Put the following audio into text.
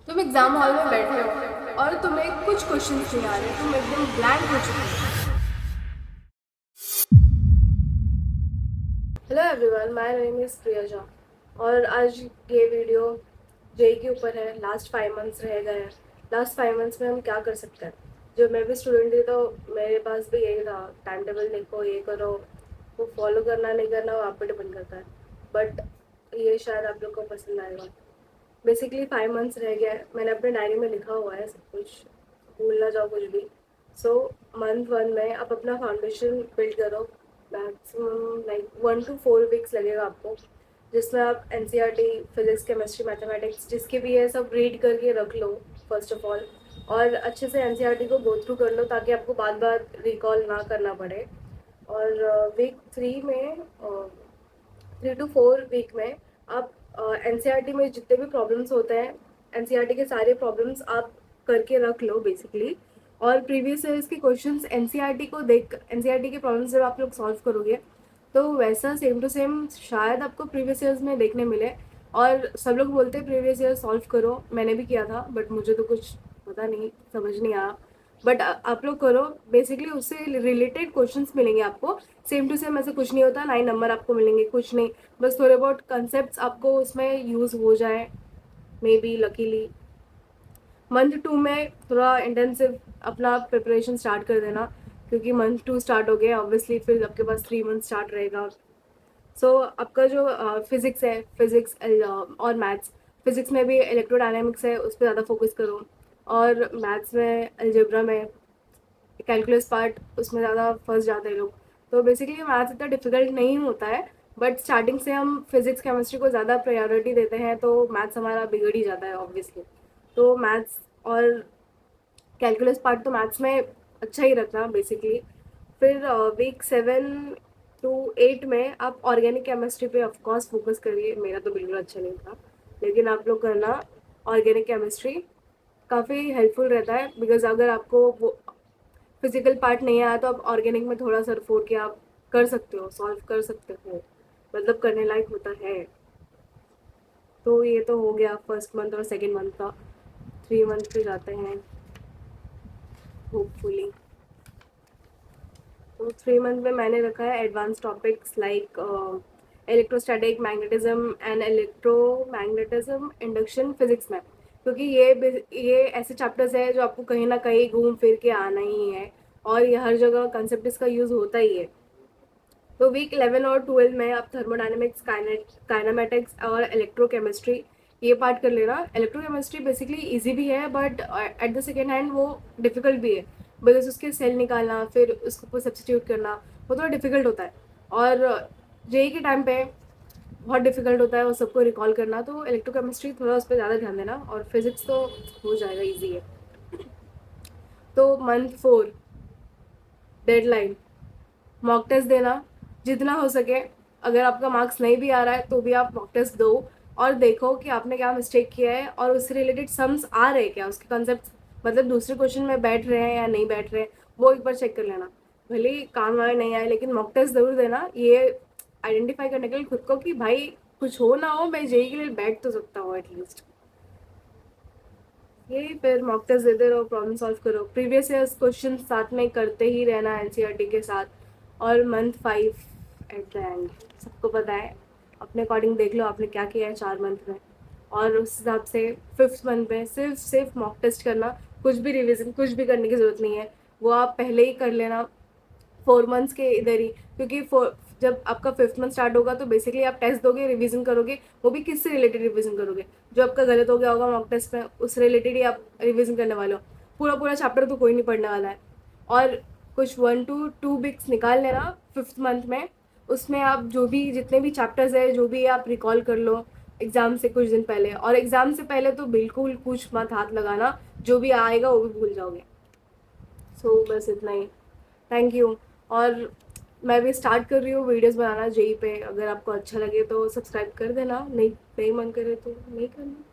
तुम exam hall में बैठे हो और तुम्हें कुछ क्वेश्चंस नहीं आ रहे, तुम एकदम ब्लैंक हो चुके हो। Hello everyone, my name is Priya Jha. और आज ये वीडियो जेई के ऊपर है। लास्ट 5 मंथ्स रह गए हैं। लास्ट 5 मंथ्स में हम क्या कर सकते हैं। जब मैं भी स्टूडेंट थी तो मेरे पास भी यही था, टाइम टेबल देखो, ये करो। वो फॉलो करना नहीं करना वो आप पे डिपेंड करता है। बट ये शायद आप लोग को पसंद आएगा। बेसिकली 5 मंथ्स रह गया है। मैंने अपने डायरी में लिखा हुआ है सब कुछ, भूल ना जाओ कुछ भी। सो मंथ 1 में आप अपना फाउंडेशन बिल्ड करो। मैक्सिमम लाइक 1 to 4 वीक्स लगेगा आपको, जिसमें आप एनसीईआरटी, फिजिक्स, केमिस्ट्री, मैथमेटिक्स जिसके भी है सब रीड करके रख लो फर्स्ट ऑफ ऑल। और अच्छे से एनसीईआरटी को गो थ्रू कर लो ताकि आपको बार बार रिकॉल ना करना पड़े। और वीक 3 में 3 to 4 वीक में आप एनसीईआरटी में जितने भी प्रॉब्लम्स होते हैं, एनसीईआरटी के सारे प्रॉब्लम्स आप करके रख लो बेसिकली। और प्रीवियस ईयर्स के क्वेश्चंस एनसीईआरटी को देख, एनसीईआरटी के प्रॉब्लम्स जब आप लोग सॉल्व करोगे तो वैसा सेम टू सेम शायद आपको प्रीवियस ईयर्स में देखने मिले। और सब लोग बोलते हैं प्रीवियस ईयर सॉल्व करो, मैंने भी किया था बट मुझे तो कुछ पता नहीं, समझ नहीं आया। बट आप लोग करो, बेसिकली उससे रिलेटेड क्वेश्चंस मिलेंगे आपको। सेम टू सेम ऐसे कुछ नहीं होता, 9 नंबर आपको मिलेंगे, कुछ नहीं। बस थोड़े बहुत कंसेप्ट आपको उसमें यूज़ हो जाए, मे बी लकीली। मंथ 2 में थोड़ा इंटेंसिव अपना प्रिपरेशन स्टार्ट कर देना, क्योंकि मंथ 2 स्टार्ट हो गया ऑब्वियसली, फिर आपके पास 3 मंथ स्टार्ट रहेगा। सो आपका जो फिज़िक्स है, फिज़िक्स और मैथ्स, फिज़िक्स में भी इलेक्ट्रोडायनेमिक्स है, उस पर ज़्यादा फोकस करो। और मैथ्स में अलजेब्रा में कैलकुलस पार्ट, उसमें ज़्यादा फंस जाते हैं लोग। तो बेसिकली मैथ्स इतना डिफिकल्ट नहीं होता है, बट स्टार्टिंग से हम फिज़िक्स केमिस्ट्री को ज़्यादा प्रायोरिटी देते हैं तो मैथ्स हमारा बिगड़ ही जाता है ऑब्वियसली। तो मैथ्स और कैलकुलस पार्ट तो मैथ्स में अच्छा ही रखना बेसिकली। फिर वीक 7 to 8 में आप ऑर्गेनिक केमिस्ट्री पे ऑफकोर्स फोकस करिए। मेरा तो बिल्कुल अच्छा नहीं था, लेकिन आप लोग करना। ऑर्गेनिक केमिस्ट्री काफ़ी हेल्पफुल रहता है, बिकॉज अगर आपको वो फिजिकल पार्ट नहीं आया तो आप ऑर्गेनिक में थोड़ा सर फोड़ के आप कर सकते हो, सॉल्व कर सकते हो, मतलब करने लायक होता है। तो ये तो हो गया फर्स्ट मंथ और सेकेंड मंथ का। 3 मंथ पे जाते हैं होपफुली। तो 3 मंथ में मैंने रखा है advance topics like electrostatic, magnetism and electromagnetism, induction, physics में। क्योंकि ये ऐसे चैप्टर्स है जो आपको कहीं ना कहीं घूम फिर के आना ही है, और ये हर जगह कंसेप्ट इसका यूज़ होता ही है। तो वीक 11 और 12 में आप थर्मोडाइनमिक्स, काइनेमेटिक्स और इलेक्ट्रोकेमिस्ट्री ये पार्ट कर लेना। इलेक्ट्रोकेमिस्ट्री बेसिकली इजी भी है, but at the second hand वो डिफिकल्ट भी है, बिकॉज उसके सेल निकालना फिर उसको सब्सटीट्यूट करना वो थोड़ा डिफिकल्ट होता है। और जेई के टाइम पे बहुत डिफिकल्ट होता है वो सबको रिकॉल करना, तो इलेक्ट्रोकेमिस्ट्री थोड़ा उस पर ज़्यादा ध्यान देना। और फिजिक्स तो हो जाएगा, ईजी है। तो मंथ 4 डेडलाइन, मॉक टेस्ट देना जितना हो सके। अगर आपका मार्क्स नहीं भी आ रहा है तो भी आप मॉक टेस्ट दो और देखो कि आपने क्या मिस्टेक किया है और उससे रिलेटेड सम्स आ रहे हैं क्या, उसके कंसेप्ट मतलब दूसरे क्वेश्चन में बैठ रहे हैं या नहीं बैठ रहे हैं, वो एक बार चेक कर लेना। भले ही काम आए नहीं आए, लेकिन मॉक टेस्ट ज़रूर देना, ये आइडेंटिफाई करने के लिए खुद को कि भाई कुछ हो ना हो मैं जेई के लिए बैठ तो सकता हूँ एटलीस्ट। यही, फिर मॉक टेस्ट देते रहो, प्रॉब्लम सॉल्व करो, प्रीवियस ईयर्स क्वेश्चन साथ में करते ही रहना एनसीईआरटी के साथ। और मंथ 5 एट द एंड सबको पता है, अपने अकॉर्डिंग देख लो आपने क्या किया है 4 मंथ में, और उस हिसाब से 5th मंथ में सिर्फ मॉक टेस्ट करना। कुछ भी रिविजन कुछ भी करने की ज़रूरत नहीं है, वो आप पहले ही कर लेना 4 मंथ्स के इधर ही। क्योंकि जब आपका 5th मंथ स्टार्ट होगा तो बेसिकली आप टेस्ट दोगे, रिवीजन करोगे, वो भी किससे रिलेटेड रिवीजन करोगे, जो आपका गलत हो गया होगा मॉक टेस्ट में उस रिलेटेड ही आप रिवीजन करने वाले हो। पूरा पूरा चैप्टर तो कोई नहीं पढ़ने वाला है। और कुछ 1 to 2 वीक्स निकाल लेना 5th मंथ में, उसमें आप जो भी जितने भी चैप्टर्स है जो भी आप रिकॉल कर लो एग्ज़ाम से कुछ दिन पहले। और एग्ज़ाम से पहले तो बिल्कुल कुछ मत हाथ लगाना, जो भी आएगा वो भी भूल जाओगे। बस इतना ही। Thank you. और मैं भी स्टार्ट कर रही हूँ वीडियोस बनाना जेई पे, अगर आपको अच्छा लगे तो सब्सक्राइब कर देना, नहीं नहीं मन करे तो नहीं करना।